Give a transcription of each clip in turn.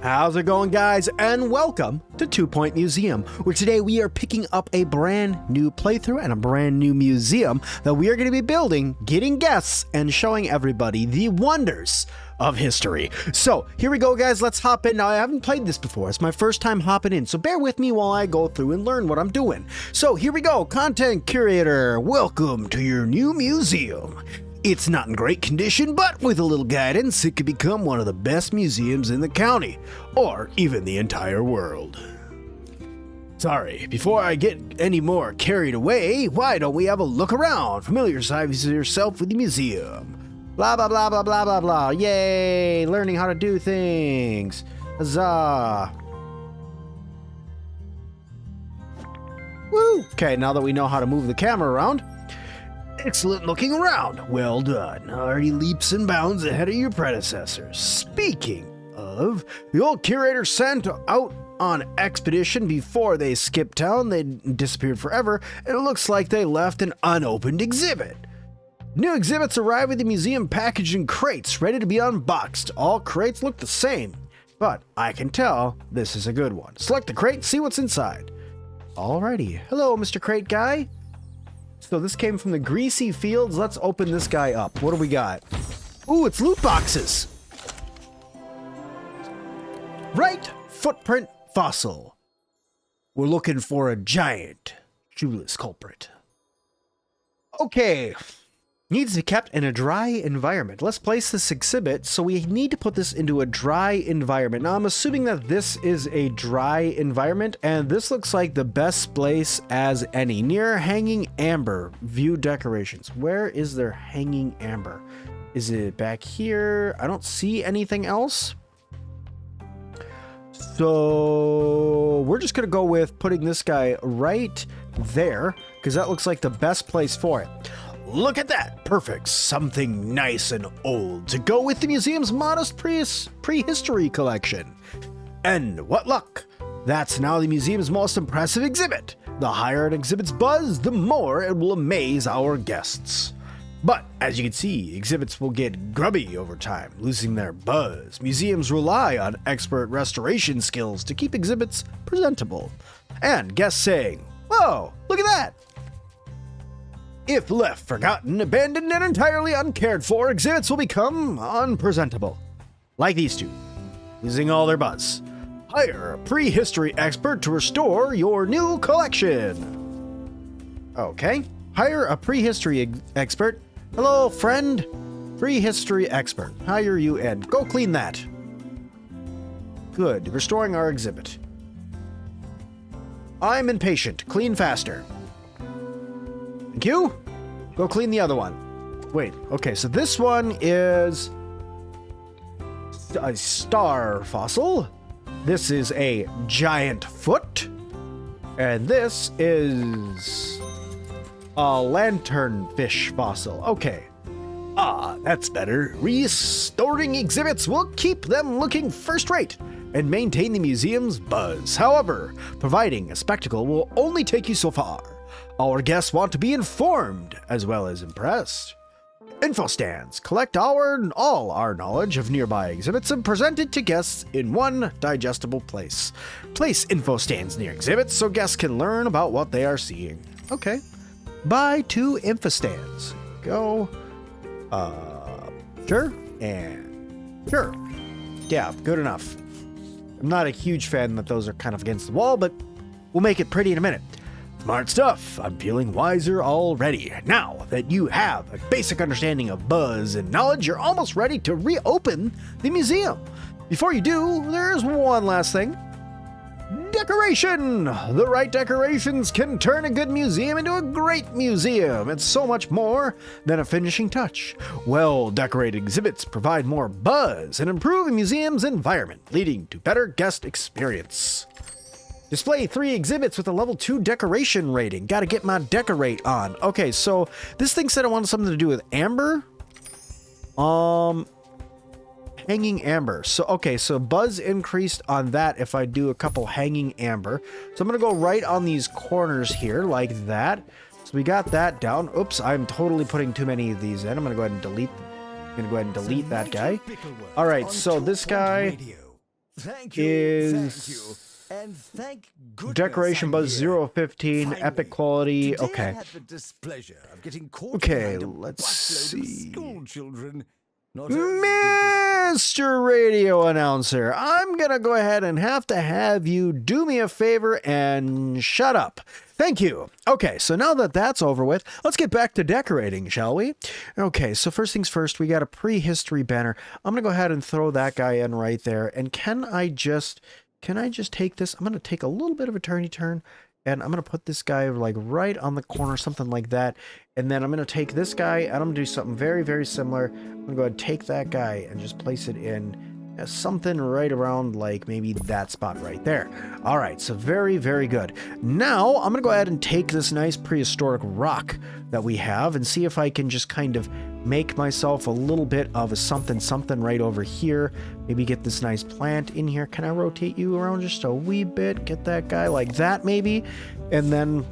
How's it going, guys, and welcome to 2 Point Museum, where today we are picking up a brand new playthrough and a brand new museum that we are going to be building, getting guests, and showing everybody the wonders of history. So here we go, guys. Let's hop in. Now, I haven't played this before. It's my first time hopping in, so bear with me while I go through and learn what I'm doing. So here we go. Content curator, welcome to your new museum. It's not in great condition, but with a little guidance, it could become one of the best museums in the county, or even the entire world. Sorry, before I get any more carried away, why don't we have a look around? Familiarize yourself with the museum. Blah, blah, blah, blah, blah, blah, blah. Yay, learning how to do things. Huzzah. Woo. Okay, now that we know how to move the camera around, excellent looking around. Well done. Already leaps and bounds ahead of your predecessors. Speaking of, the old curator sent out on expedition before they skipped town. They disappeared forever, and it looks like they left an unopened exhibit. New exhibits arrive at the museum packaged in crates, ready to be unboxed. All crates look the same, but I can tell this is a good one. Select the crate and see what's inside. Alrighty. Hello, Mr. Crate Guy. So this came from the greasy fields. Let's open this guy up. What do we got? Ooh, it's loot boxes. Right footprint fossil. We're looking for a giant shoeless culprit. Okay. Needs to be kept in a dry environment. Let's place this exhibit. So we need to put this into a dry environment. Now I'm assuming that this is a dry environment, and this looks like the best place as any. Near hanging amber, view decorations. Where is there hanging amber? Is it back here? I don't see anything else. So we're just gonna go with putting this guy right there, because that looks like the best place for it. Look at that! Perfect. Something nice and old to go with the museum's modest prehistory collection. And what luck! That's now the museum's most impressive exhibit. The higher an exhibit's buzz, the more it will amaze our guests. But as you can see, exhibits will get grubby over time, losing their buzz. Museums rely on expert restoration skills to keep exhibits presentable. And guests saying, "Whoa, look at that!" If left forgotten, abandoned, and entirely uncared for, exhibits will become unpresentable. Like these two, losing all their buzz. Hire a prehistory expert to restore your new collection. Okay, hire a prehistory expert. Hello, friend. Prehistory expert. Hire you in. Go clean that. Good, restoring our exhibit. I'm impatient. Clean faster. Thank you. Go clean the other one. Wait, okay, so this one is a star fossil. This is a giant foot. And this is a lanternfish fossil. Okay. Ah, that's better. Restoring exhibits will keep them looking first rate and maintain the museum's buzz. However, providing a spectacle will only take you so far. Our guests want to be informed as well as impressed. Info stands collect all our knowledge of nearby exhibits and present it to guests in one digestible place. Place info stands near exhibits so guests can learn about what they are seeing. Okay. Buy 2 info stands. Go. Sure. And sure. Yeah, good enough. I'm not a huge fan that those are kind of against the wall, but we'll make it pretty in a minute. Smart stuff. I'm feeling wiser already. Now that you have a basic understanding of buzz and knowledge, you're almost ready to reopen the museum. Before you do, there's one last thing. Decoration! The right decorations can turn a good museum into a great museum. It's so much more than a finishing touch. Well-decorated exhibits provide more buzz and improve a museum's environment, leading to better guest experience. Display 3 exhibits with a level 2 decoration rating. Gotta get my decorate on. Okay, so this thing said it wanted something to do with amber. Hanging amber. So, okay, so buzz increased on that if I do a couple hanging amber. So I'm gonna go right on these corners here like that. So we got that down. Oops, I'm totally putting too many of these in. I'm gonna go ahead and delete that guy. All right, so this guy, Thank you. is Thank you. And thank goodness decoration I'm buzz here. 0 of 15, Finally, epic quality. today I Okay. had the displeasure of getting caught Okay, behind a let's busload of see. school children. Not only did this Mr. Radio Announcer, I'm gonna go ahead and have you do me a favor and shut up. Thank you. Okay, so now that that's over with, let's get back to decorating, shall we? Okay, so first things first, we got a prehistory banner. I'm gonna go ahead and throw that guy in right there. And can I just take this? I'm gonna take a little bit of a turn. And I'm going to put this guy like right on the corner, something like that. And then I'm going to take this guy and I'm going to do something very, very similar. I'm going to go ahead and take that guy and just place it in something right around like maybe that spot right there. All right, so very, very good. Now I'm going to go ahead and take this nice prehistoric rock that we have and see if I can just kind of make myself a little bit of a something right over here. Maybe get this nice plant in here. Can I rotate you around just a wee bit? Get that guy like that maybe. And then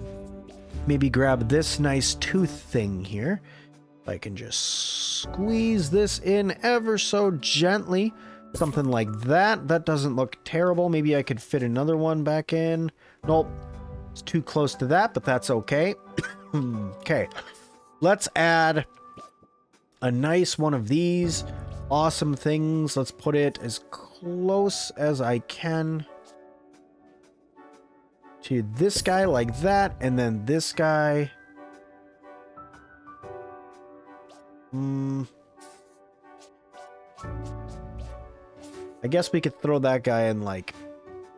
maybe grab this nice tooth thing here. I can just squeeze this in ever so gently. Something like that. That doesn't look terrible. Maybe I could fit another one back in. Nope. It's too close to that, but that's okay. Okay. Let's add a nice one of these awesome things. Let's put it as close as I can to this guy like that, and then this guy. I guess we could throw that guy in like,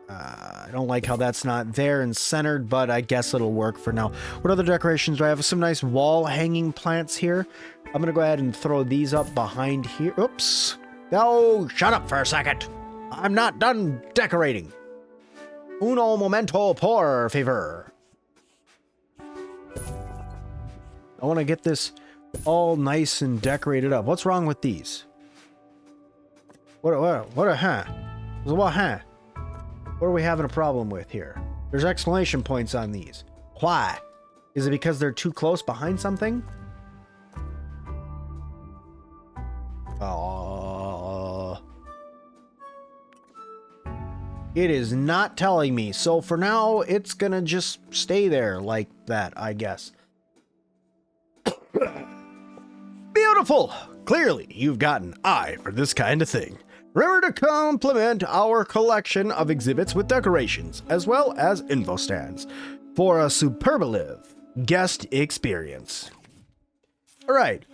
I don't like how that's not there and centered, but I guess it'll work for now. What other decorations do I have? Some nice wall hanging plants here. I'm going to go ahead and throw these up behind here. Oops. Oh, shut up for a second. I'm not done decorating. Uno momento, por favor. I want to get this all nice and decorated up. What's wrong with these? What are we having a problem with here? There's exclamation points on these. Why? Is it because they're too close behind something? It is not telling me. So for now, it's gonna just stay there like that, I guess. Beautiful! Clearly, you've got an eye for this kind of thing. Remember to complement our collection of exhibits with decorations, as well as info stands, for a superlative guest experience. Alright,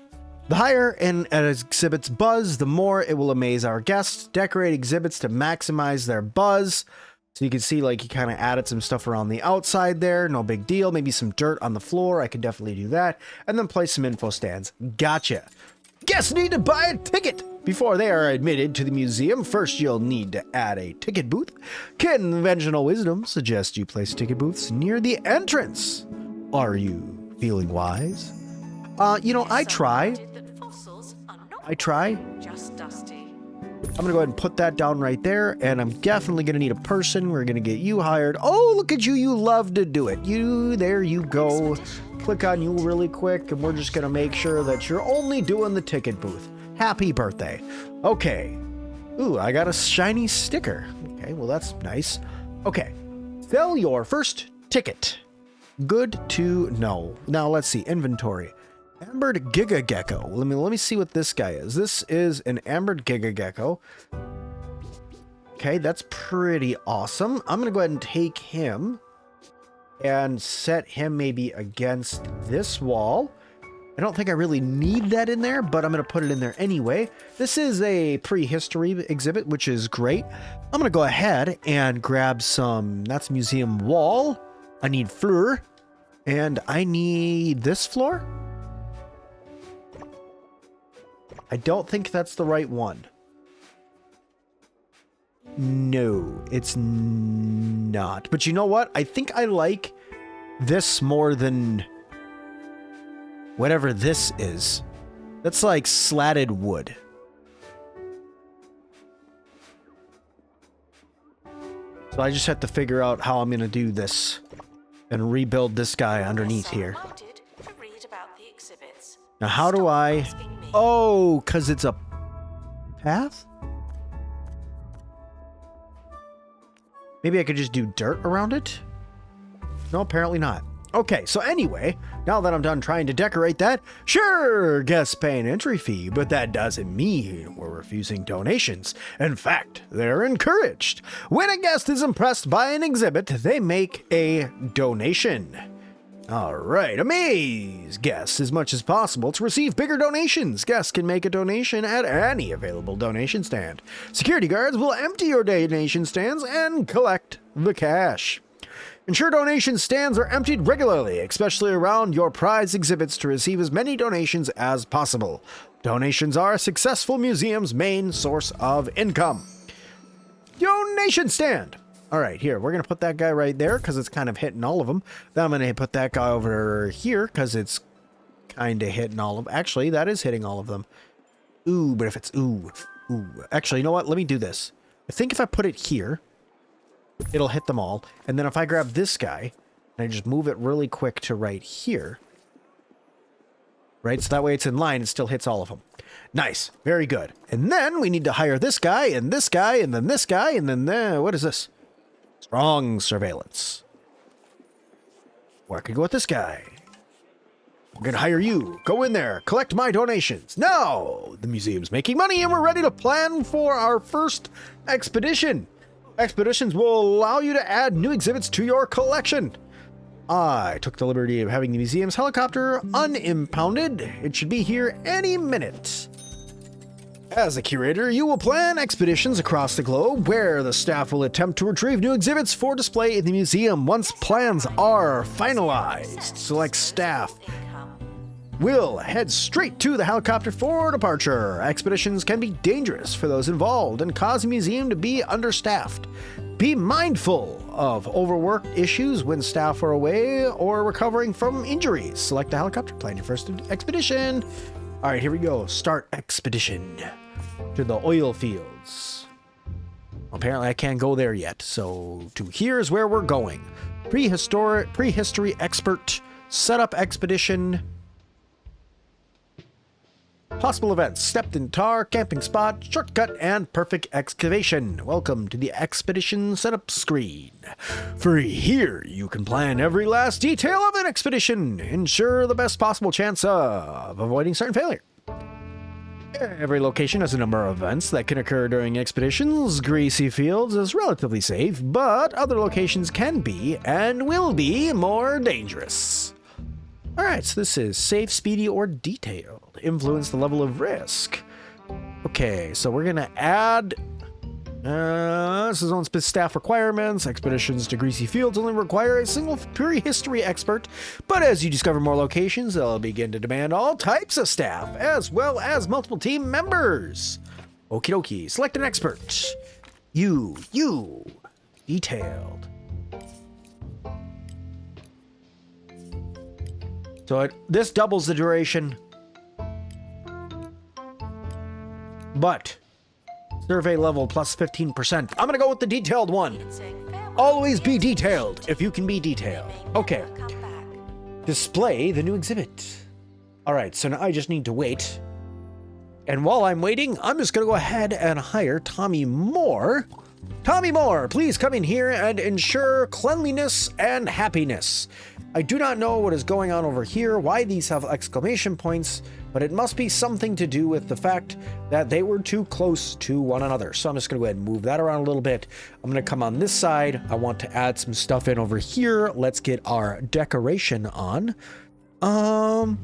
the higher an exhibit's buzz, the more it will amaze our guests. Decorate exhibits to maximize their buzz. So you can see like he kind of added some stuff around the outside there, no big deal. Maybe some dirt on the floor, I could definitely do that. And then place some info stands. Gotcha. Guests need to buy a ticket before they are admitted to the museum. First, you'll need to add a ticket booth. Conventional wisdom suggests you place ticket booths near the entrance. Are you feeling wise? You know, I try. Just dusty. I'm gonna go ahead and put that down right there, and I'm definitely gonna need a person. We're gonna get you hired. Oh, look at you. You love to do it. There you go. Click on you really quick, and we're just gonna make sure that you're only doing the ticket booth. Happy birthday. Okay. Ooh, I got a shiny sticker. Okay, well, that's nice. Okay. Sell your first ticket. Good to know. Now, let's see. Inventory. Ambered Giga Gecko. Let me see what this guy is. This is an Ambered Giga Gecko. Okay, that's pretty awesome. I'm gonna go ahead and take him and set him maybe against this wall. I don't think I really need that in there, but I'm going to put it in there anyway. This is a prehistory exhibit, which is great. I'm going to go ahead and grab some, that's museum wall. I need floor, and I need this floor. I don't think that's the right one. No, it's not. But you know what? I think I like this more than whatever this is. That's like slatted wood. So I just have to figure out how I'm going to do this and rebuild this guy underneath here. Now, how do I... Oh, because it's a path? Maybe I could just do dirt around it? No, apparently not. Okay, so anyway, now that I'm done trying to decorate that, sure, guests pay an entry fee, but that doesn't mean we're refusing donations. In fact, they're encouraged. When a guest is impressed by an exhibit, they make a donation. All right, amaze guests as much as possible to receive bigger donations. Guests can make a donation at any available donation stand. Security guards will empty your donation stands and collect the cash. Ensure donation stands are emptied regularly, especially around your prize exhibits, to receive as many donations as possible. Donations are a successful museum's main source of income. Donation stand. All right, here, we're going to put that guy right there because it's kind of hitting all of them. Then I'm going to put that guy over here because it's kind of hitting all of them. Actually, that is hitting all of them. Ooh, but if it's ooh. Actually, you know what? Let me do this. I think if I put it here, it'll hit them all. And then if I grab this guy and I just move it really quick to right here, right? So that way it's in line, it still hits all of them. Nice. Very good. And then we need to hire this guy and this guy and then this guy and then what is this? Strong surveillance. Or I could go with this guy. We're going to hire you. Go in there. Collect my donations. No! The museum's making money and we're ready to plan for our first expedition. Expeditions will allow you to add new exhibits to your collection. I took the liberty of having the museum's helicopter unimpounded. It should be here any minute. As a curator, you will plan expeditions across the globe where the staff will attempt to retrieve new exhibits for display in the museum. Once plans are finalized, select staff will head straight to the helicopter for departure. Expeditions can be dangerous for those involved and cause the museum to be understaffed. Be mindful of overworked issues when staff are away or recovering from injuries. Select a helicopter, plan your first expedition. All right, here we go. Start expedition to the oil fields. Apparently I can't go there yet, so to here is where we're going. Prehistory expert, setup expedition. Possible events, stepped in tar, camping spot, shortcut, and perfect excavation. Welcome to the expedition setup screen. For here, you can plan every last detail of an expedition. Ensure the best possible chance of avoiding certain failure. Every location has a number of events that can occur during expeditions. Greasy Fields is relatively safe, but other locations can be and will be more dangerous. Alright, so this is safe, speedy, or detailed. Influence the level of risk. Okay, so we're gonna add... this is on staff requirements. Expeditions to Greasy Fields only require a single prehistory expert, but as you discover more locations, they'll begin to demand all types of staff, as well as multiple team members. Okie dokie, select an expert. You, detailed. So this doubles the duration, but survey level plus 15%. I'm gonna go with the detailed one. Always be detailed if you can be detailed. Okay. Display the new exhibit. All right, so now I just need to wait. And while I'm waiting, I'm just gonna go ahead and hire Tommy Moore. Tommy Moore, please come in here and ensure cleanliness and happiness. I do not know what is going on over here, why these have exclamation points, but it must be something to do with the fact that they were too close to one another. So I'm just gonna go ahead and move that around a little bit. I'm gonna come on this side. I want to add some stuff in over here. Let's get our decoration on. Oh,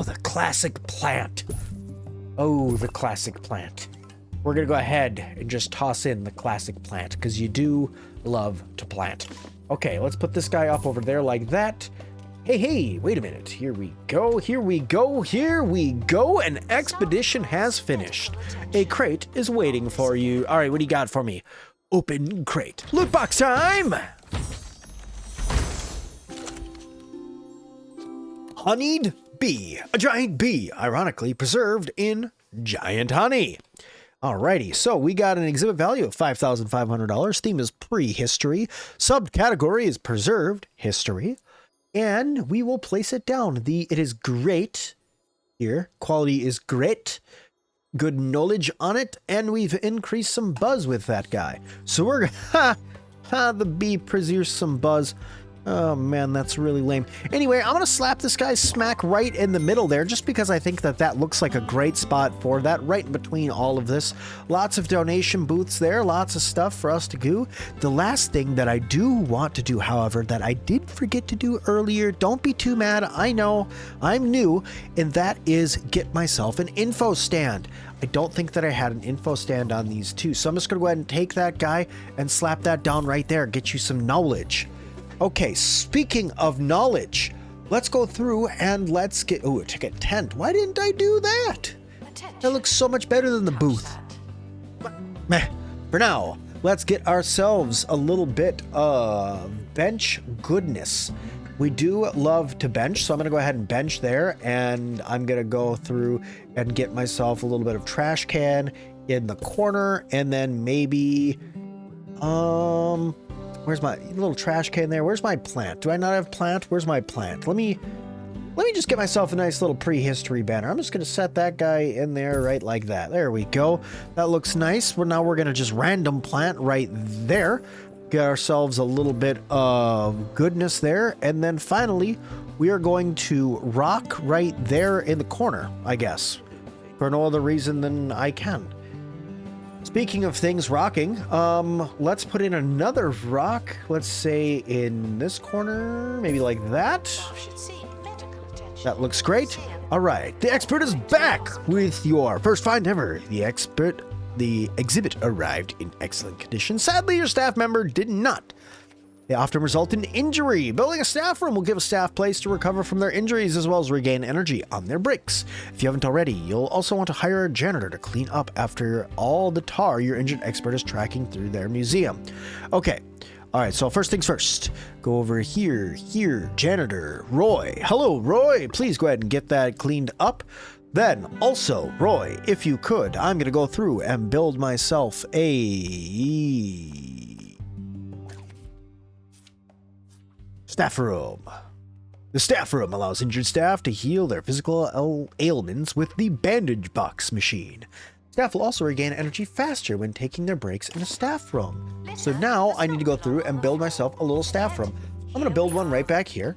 the classic plant. Oh, the classic plant. We're gonna go ahead and just toss in the classic plant because you do love to plant. Okay, let's put this guy up over there like that. Hey, wait a minute. Here we go. An expedition has finished. A crate is waiting for you. All right, what do you got for me? Open crate. Loot box time! Honeyed bee. A giant bee, ironically preserved in giant honey. Alrighty, so we got an exhibit value of $5,500. Theme is prehistory. Subcategory is preserved history. And we will place it down. It is great here. Quality is great. Good knowledge on it. And we've increased some buzz with that guy. So we're The bee preserves some buzz. Oh man, that's really lame. Anyway, I'm gonna slap this guy smack right in the middle there, just because I think that that looks like a great spot for that, right in between all of this. Lots of donation booths there, lots of stuff for us to do. The last thing that I do want to do, however, that I did forget to do earlier, don't be too mad, I know, I'm new, and that is get myself an info stand. I don't think that I had an info stand on these two, so I'm just gonna go ahead and take that guy and slap that down right there, get you some knowledge. Okay, speaking of knowledge, let's go through and let's get... Oh, a ticket tent. Why didn't I do that? That looks so much better than the booth. But, meh. For now, let's get ourselves a little bit of bench goodness. We do love to bench, so I'm going to go ahead and bench there, and I'm going to go through and get myself a little bit of trash can in the corner, and then maybe... Where's my little trash can there? Where's my plant? Do I not have plant? Where's my plant? Let me just get myself a nice little prehistory banner. I'm just going to set that guy in there right like that. There we go. That looks nice. Well, now we're going to just random plant right there. Get ourselves a little bit of goodness there. And then finally, we are going to rock right there in the corner, I guess. For no other reason than I can. Speaking of things rocking, let's put in another rock. Let's say in this corner, maybe like that. That looks great. All right, the expert is back with your first find ever. The exhibit arrived in excellent condition. Sadly, your staff member did not. They often result in injury. Building a staff room will give a staff place to recover from their injuries as well as regain energy on their breaks. If you haven't already, you'll also want to hire a janitor to clean up after all the tar your injured expert is tracking through their museum. Okay. All right, so first things first. Go over here, janitor, Roy. Hello, Roy. Please go ahead and get that cleaned up. Then also, Roy, if you could, I'm going to go through and build myself a... staff room. The staff room allows injured staff to heal their physical ailments with the bandage box machine. Staff will also regain energy faster when taking their breaks in a staff room. So now I need to go through and build myself a little staff room. I'm going to build one right back here.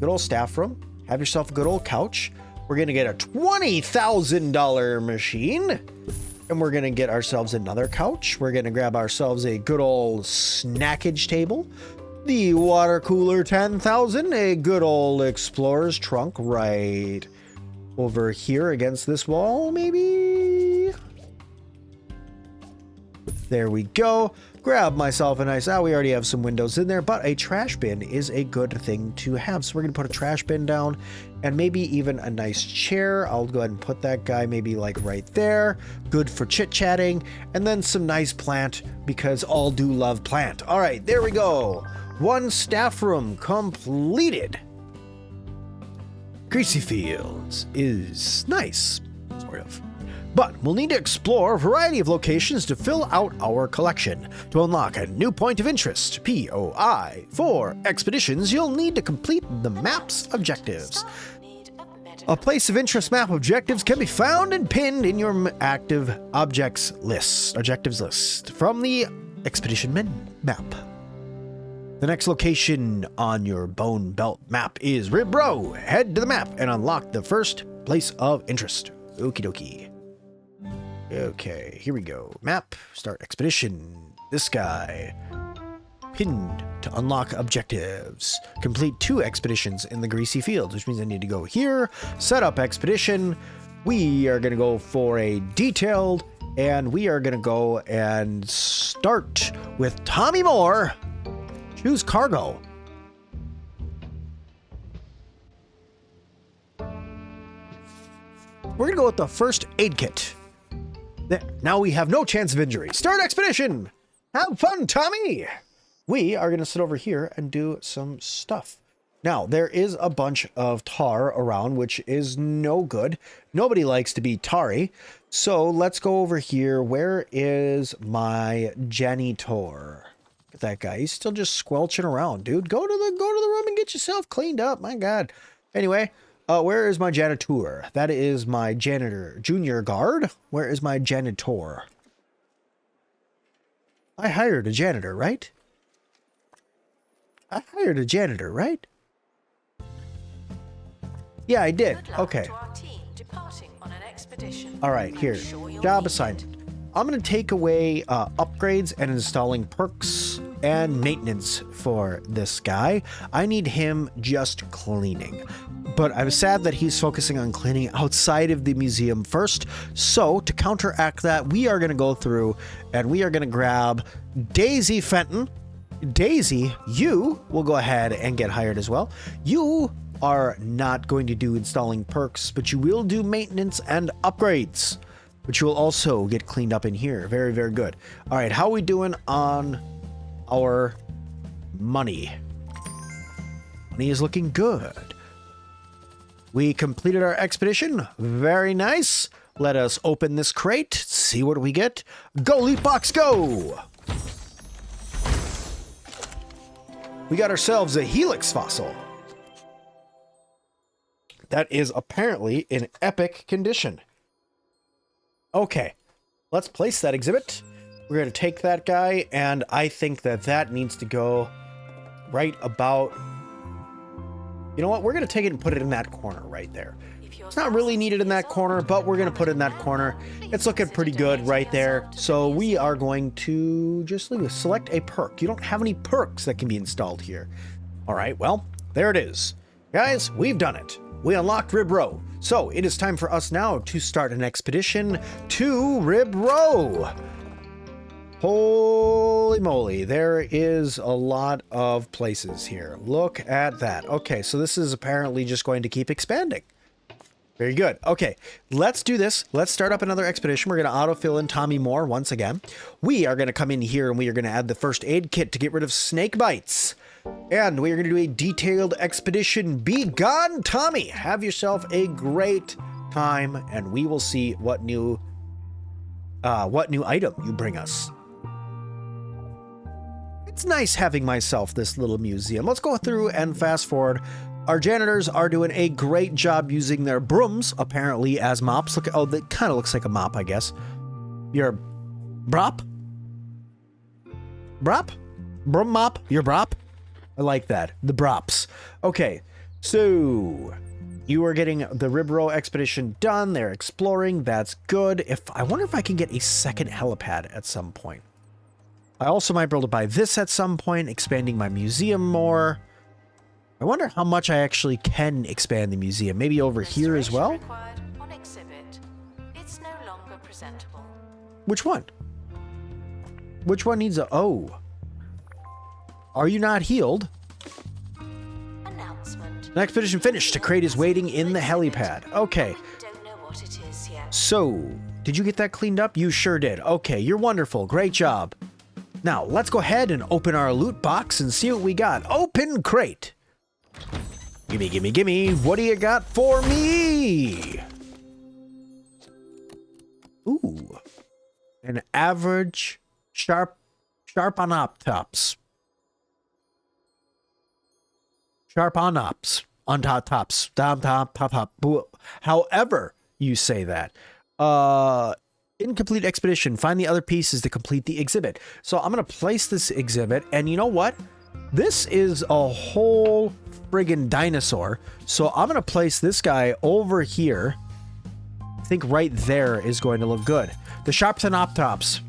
Good old staff room. Have yourself a good old couch. We're going to get a $20,000 machine. And we're going to get ourselves another couch. We're going to grab ourselves a good old snackage table. The water cooler 10,000, a good old explorer's trunk right over here against this wall, maybe? There we go. Grab myself a nice, we already have some windows in there, but a trash bin is a good thing to have. So we're going to put a trash bin down and maybe even a nice chair. I'll go ahead and put that guy maybe like right there. Good for chit-chatting. And then some nice plant because all do love plant. All right, there we go. One staff room completed. Greasy Fields is nice, sort of. But we'll need to explore a variety of locations to fill out our collection. To unlock a new point of interest, POI, for expeditions, you'll need to complete the map's objectives. A place of interest map objectives can be found and pinned in your active objectives list from the expedition map. The next location on your Bone Belt map is Ribro. Head to the map and unlock the first place of interest. Okie dokie. Okay, here we go. Map, start expedition. This guy. Pinned to unlock objectives. Complete 2 expeditions in the Greasy Fields, which means I need to go here, set up expedition. We are going to go for a detailed, and we are going to go and start with Tommy Moore. Choose cargo. We're going to go with the first aid kit. There. Now we have no chance of injury. Start expedition. Have fun, Tommy. We are going to sit over here and do some stuff. Now, there is a bunch of tar around, which is no good. Nobody likes to be tarry. So let's go over here. Where is my janitor? That guy, he's still just squelching around, dude. Go to the room and get yourself cleaned up. My God. Anyway, where is my janitor? That is my janitor. Junior guard. Where is my janitor? I hired a janitor, right? I hired a janitor, right? Yeah, I did. Good luck Okay. to our team departing on an expedition. All right, here. I'm sure you'll Job need assignment. I'm going to take away upgrades and installing perks and maintenance for this guy. I need him just cleaning. But I'm sad that he's focusing on cleaning outside of the museum first. So to counteract that, we are going to go through and we are going to grab Daisy Fenton. Daisy, you will go ahead and get hired as well. You are not going to do installing perks, but you will do maintenance and upgrades, which will also get cleaned up in here. Very, very good. All right, how are we doing on our money? Money is looking good. We completed our expedition. Very nice. Let us open this crate, see what we get. Go, Leaf Box, go! We got ourselves a Helix fossil. That is apparently in epic condition. Okay, let's place that exhibit. We're going to take that guy, and I think that that needs to go right about... You know what? We're going to take it and put it in that corner right there. It's not really needed in that corner, but we're going to put it in that corner. It's looking pretty good right there. So we are going to just select a perk. You don't have any perks that can be installed here. All right, well, there it is. Guys, we've done it. We unlocked Rib Row. So it is time for us now to start an expedition to Rib Row. Holy moly, there is a lot of places here. Look at that. Okay, so this is apparently just going to keep expanding. Very good. Okay, let's do this. Let's start up another expedition. We're going to autofill in Tommy Moore once again. We are going to come in here and we are going to add the first aid kit to get rid of snake bites. And we are going to do a detailed expedition. Be gone, Tommy. Have yourself a great time, and we will see what new item you bring us. It's nice having myself this little museum. Let's go through and fast forward. Our janitors are doing a great job using their brooms, apparently, as mops. Look, oh, that kind of looks like a mop, I guess. Your brop? Brop? Broom mop? Your brop? I like that. The brops. Okay, so you are getting the Rib Row expedition done. They're exploring. That's good. I wonder if I can get a second helipad at some point. I also might be able to buy this at some point, expanding my museum more. I wonder how much I actually can expand the museum. Maybe over here as well? Required on exhibit. It's no longer presentable. Which one? Which one needs a... Oh. Are you not healed? Announcement. An expedition finished. A crate is waiting in the helipad. Okay. Don't know what it is yet. So, did you get that cleaned up? You sure did. Okay, you're wonderful. Great job. Now, let's go ahead and open our loot box and see what we got. Open crate. Gimme, gimme, gimme. What do you got for me? Ooh. An average Sharp-on-Ops. Sharp-on-Ops. On top tops. Down top, pop, pop. However you say that. Incomplete expedition. Find the other pieces to complete the exhibit. So I'm going to place this exhibit, and you know what? This is a whole friggin' dinosaur. So I'm going to place this guy over here. I think right there is going to look good. The Sharp-on-Ops.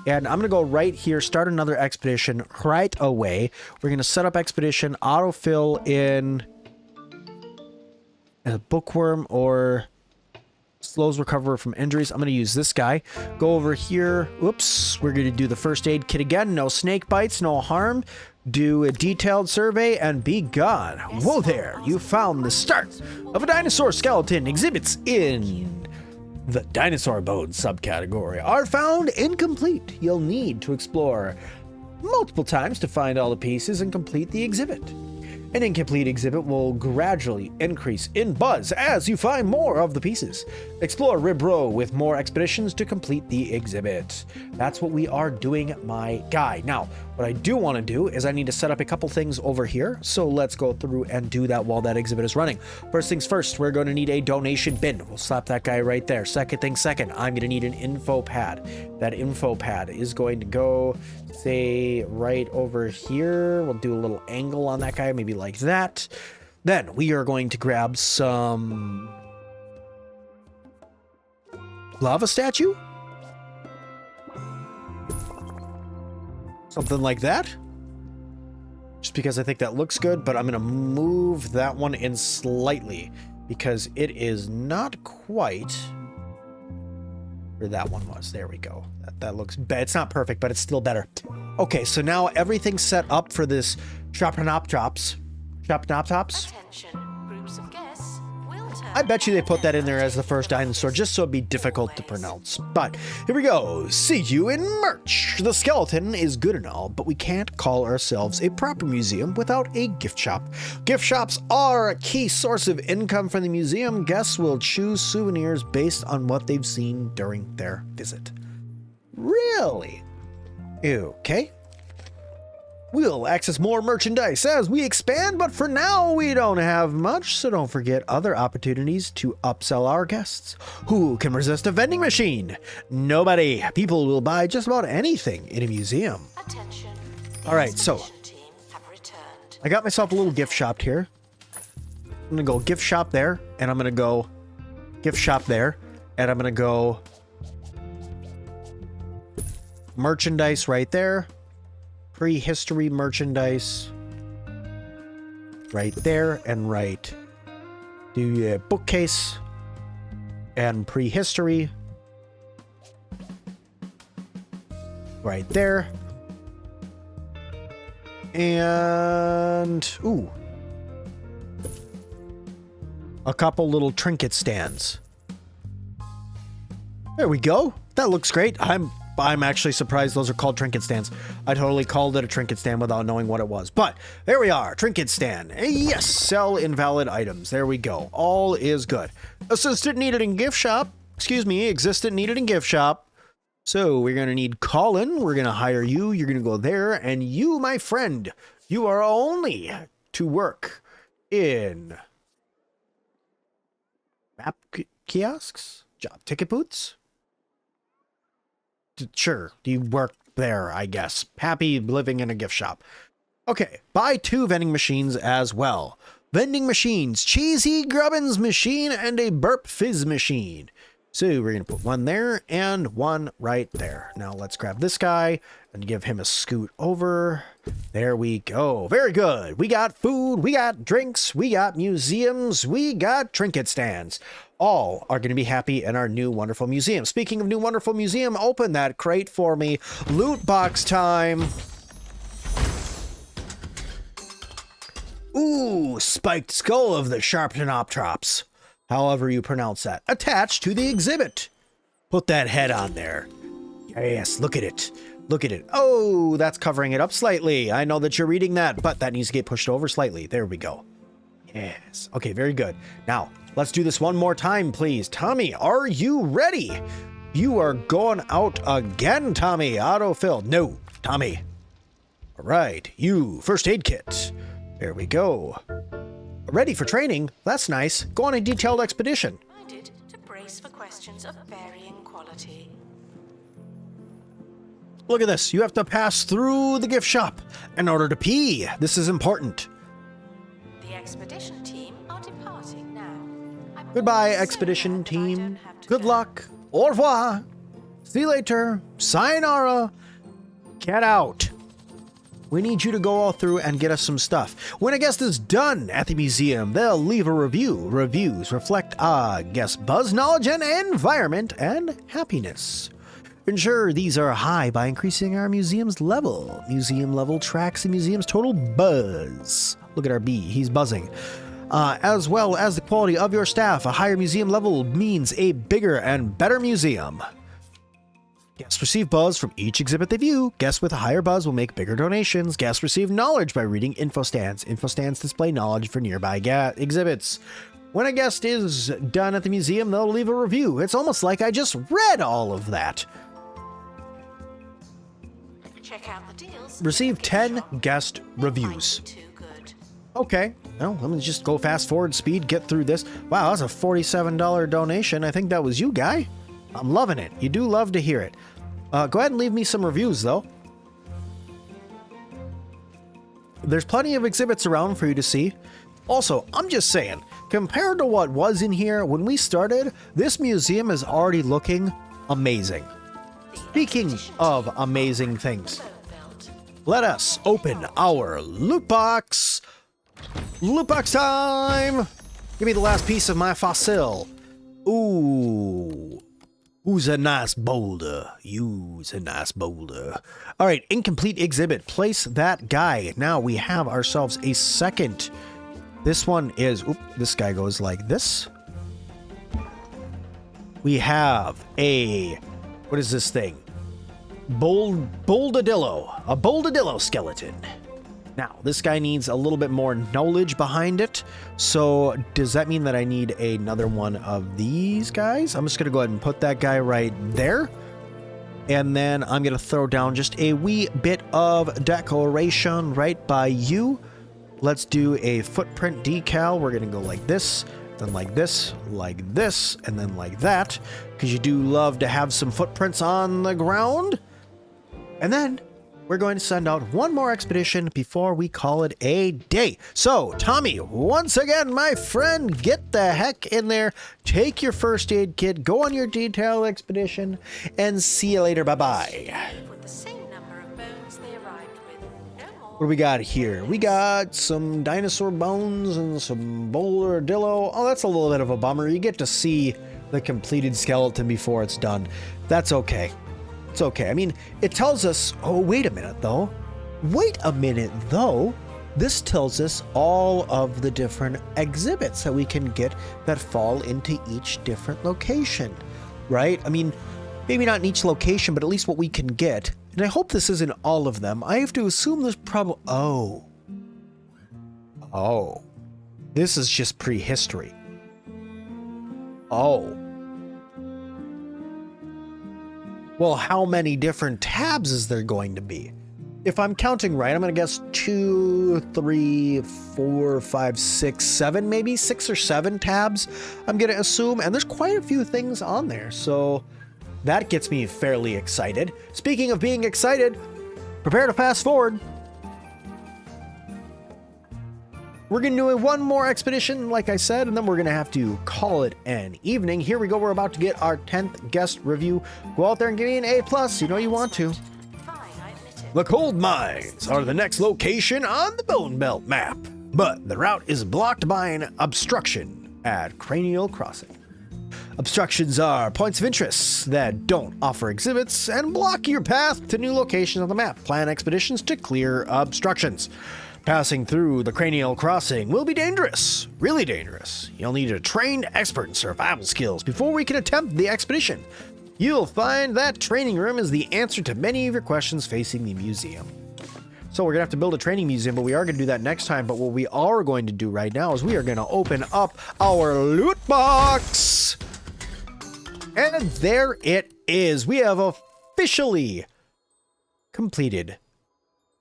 And I'm going to go right here, start another expedition right away. We're going to set up expedition, autofill in a bookworm or slows recover from injuries. I'm going to use this guy. Go over here. Oops. We're going to do the first aid kit again. No snake bites, no harm. Do a detailed survey and be gone. Whoa there. You found the start of a dinosaur skeleton. Exhibits in the dinosaur bones subcategory are found incomplete. You'll need to explore multiple times to find all the pieces and complete the exhibit. An incomplete exhibit will gradually increase in buzz as you find more of the pieces. Explore Rib Row with more expeditions to complete the exhibit. That's what we are doing, my guy. Now, What I do want to do is I need to set up a couple things over here. So let's go through and do that while that exhibit is running. First things first, we're going to need a donation bin. We'll slap that guy right there. Second thing second, I'm going to need an info pad. That info pad is going to go, say, right over here. We'll do a little angle on that guy, maybe like that. Then we are going to grab some lava statue. Something like that. Just because I think that looks good, but I'm going to move that one in slightly because it is not quite where that one was. There we go. That looks bad. It's not perfect, but it's still better. Okay, so now everything's set up for this Shopnoptops. Attention, groups of guests will turn. I bet you they put that in there as the first dinosaur just so it'd be difficult to pronounce. But here we go. See you in merch. The skeleton is good and all, but we can't call ourselves a proper museum without a gift shop. Gift shops are a key source of income for the museum. Guests will choose souvenirs based on what they've seen during their visit. Really? Okay. We'll access more merchandise as we expand, but for now we don't have much, so don't forget other opportunities to upsell our guests. Who can resist a vending machine? Nobody. People will buy just about anything in a museum. Attention. All right, so Team have returned. I got myself a little gift shop here. I'm gonna go gift shop there, and I'm gonna go gift shop there, and I'm gonna go merchandise right there. Prehistory merchandise right there and right. Do a bookcase and prehistory right there. And ooh, a couple little trinket stands. There we go. That looks great. I'm actually surprised those are called trinket stands. I totally called it a trinket stand without knowing what it was. But there we are, trinket stand. Yes, sell invalid items. There we go. All is good. Assistant needed in gift shop. Excuse me, existent needed in gift shop. So we're going to need Colin. We're going to hire you. You're going to go there. And you, my friend, you are only to work in map kiosks, job ticket booths. Sure, you work there, I guess. Happy living in a gift shop. Okay, buy 2 vending machines as well. Vending machines, cheesy grubbins machine and a burp fizz machine. So we're going to put one there and one right there. Now let's grab this guy and give him a scoot over. There we go. Very good. We got food, we got drinks, we got museums, we got trinket stands. All are going to be happy in our new wonderful museum. Speaking of new wonderful museum, open that crate for me. Loot box time. Ooh, spiked skull of the Sharptonoptrops. However you pronounce that. Attached to the exhibit. Put that head on there. Yes, look at it. Look at it. Oh, that's covering it up slightly. I know that you're reading that, but that needs to get pushed over slightly. There we go. Yes. Okay, very good. Now, let's do this one more time, please. Tommy, are you ready? You are going out again, Tommy. Autofill. No, Tommy. All right. You, first aid kit. There we go. Ready for training. That's nice. Go on a detailed expedition. Minded to brace for questions of varying quality. Look at this. You have to pass through the gift shop in order to pee. This is important. The expedition team are departing now. I'm Goodbye, so expedition glad that I don't team. have to Good go. luck. Au revoir. See you later. Sayonara. Get out. We need you to go all through and get us some stuff. When a guest is done at the museum, they'll leave a review. Reviews reflect guest buzz, knowledge, and environment, and happiness. Ensure these are high by increasing our museum's level. Museum level tracks the museum's total buzz. Look at our bee, he's buzzing. As well as the quality of your staff. A higher museum level means a bigger and better museum. Guests receive buzz from each exhibit they view. Guests with a higher buzz will make bigger donations. Guests receive knowledge by reading info stands. Info stands display knowledge for nearby exhibits. When a guest is done at the museum, they'll leave a review. It's almost like I just read all of that. Check out the deals. Receive 10 guest reviews. Too good. Okay, well, let me just go fast forward speed, get through this. Wow, that's a $47 donation. I think that was you, guy. I'm loving it. You do love to hear it. Go ahead and leave me some reviews, though. There's plenty of exhibits around for you to see. Also, I'm just saying, compared to what was in here when we started, this museum is already looking amazing. Speaking of amazing things, let us open our loot box. Loot box time! Give me the last piece of my fossil. Ooh. Who's a nice boulder? You's a nice boulder. All right, incomplete exhibit. Place that guy. Now we have ourselves a second. This one is, this guy goes like this. We have a, what is this thing? Boldadillo. A Boldadillo skeleton. Now, this guy needs a little bit more knowledge behind it. So does that mean that I need another one of these guys? I'm just going to go ahead and put that guy right there. And then I'm going to throw down just a wee bit of decoration right by you. Let's do a footprint decal. We're going to go like this, then like this, and then like that. Because you do love to have some footprints on the ground. And then we're going to send out one more expedition before we call it a day. So, Tommy, once again, my friend, get the heck in there. Take your first aid kit, go on your detail expedition, and see you later. Bye-bye. With the same number of bones they arrived with. No more. What do we got here? We got some dinosaur bones and some boulder-dillo. Oh, that's a little bit of a bummer. You get to see the completed skeleton before it's done. That's okay. It's okay. I mean, it tells us, oh, wait a minute, though. Wait a minute, though. This tells us all of the different exhibits that we can get that fall into each different location, right? I mean, maybe not in each location, but at least what we can get. And I hope this isn't all of them. I have to assume there's probably... Oh. This is just prehistory. Oh. Well, how many different tabs is there going to be? If I'm counting right, I'm going to guess 2, 3, 4, 5, 6, 7, maybe 6 or 7 tabs, I'm going to assume. And there's quite a few things on there, so that gets me fairly excited. Speaking of being excited, prepare to fast forward. We're going to do one more expedition, like I said, and then we're going to have to call it an evening. Here we go. We're about to get our 10th guest review. Go out there and give me an A+. You know you want to. Fine, I admit it. The cold mines are the next location on the Bone Belt map, but the route is blocked by an obstruction at Cranial Crossing. Obstructions are points of interest that don't offer exhibits and block your path to new locations on the map. Plan expeditions to clear obstructions. Passing through the Cranial Crossing will be dangerous, really dangerous. You'll need a trained expert in survival skills before we can attempt the expedition. You'll find that training room is the answer to many of your questions facing the museum. So we're going to have to build a training museum, but we are going to do that next time. But what we are going to do right now is we are going to open up our loot box. And there it is. We have officially completed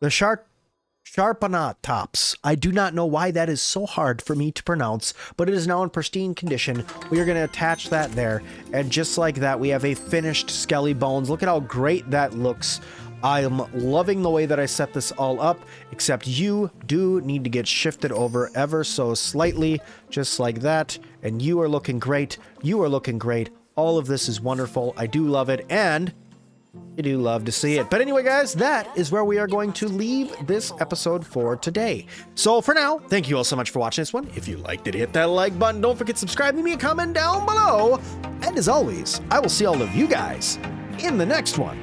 the Sharpenatops. I do not know why that is so hard for me to pronounce, but it is now in pristine condition. We are going to attach that there, and just like that, we have a finished Skelly Bones. Look at how great that looks. I'm loving the way that I set this all up, except you do need to get shifted over ever so slightly, just like that, and you are looking great. You are looking great. All of this is wonderful. I do love it, and I do love to see it. But anyway, guys, that is where we are going to leave this episode for today. So for now, thank you all so much for watching this one. If you liked it, hit that like button. Don't forget to subscribe. Leave me a comment down below. And as always, I will see all of you guys in the next one.